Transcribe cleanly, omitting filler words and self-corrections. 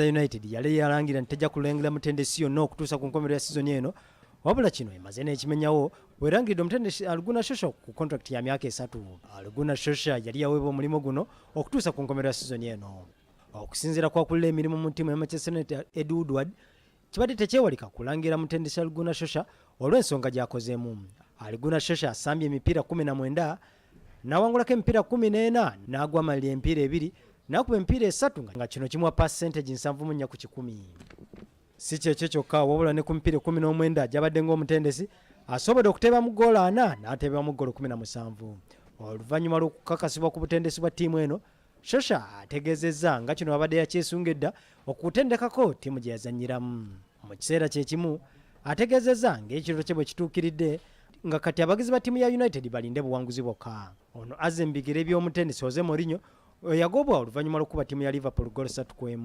United yali yalangira ntejja kulengera mutendesi yonna okutuusa ku nkomerero ya sizoni eno, wabula kino emaze n'ekimenyawo werangiridde omutendesi Alguna Shosha ku contract ya myaka 3. Alguna Shosha yali yaweebwa omulimu guno okutuusa ku nkomerero ya sizoni eno. Okusinziira ku akulira emirimu mu ttiimu ya Manchester United Ed Woodward, kibadde tekyewalika kulangira mutendesi Alguna Shosha olw'ensonga gy'akozeemu. Alguna Shosha asambye emipiira 19 n'awangulako emipiira 14 n'agwa amalira emipiira 2 n'akuba emipiira 3 nga kino kimuwa percentage 74 ku 100. Si kyekyo kyokka wabula ne ku mipiira 19 gyabadde ng'omutendesi asobodde okuteeba mu ggoolo 4 n'ateeba mu ggoolo 17. Oluvannyuma lw'okukakasibwa ku butendesi bwa ttiimu eno, Shosha ategeezezza nga kino abadde yakyesunga edda okutendekako ttiimu gye yazannyiramu. Mu kiseera kye kimu ategeezezza ng'ekirooto kye bwe kituukiridde nga kati abagizi ba ttiimu ya United balinde buwanguzi bwokka. Ono azze mu bigere by'omutendesi Jose Mourinho yagobwa oluvannyuma lw'okuba ttiimu ya Liverpool ggoolo 3-1.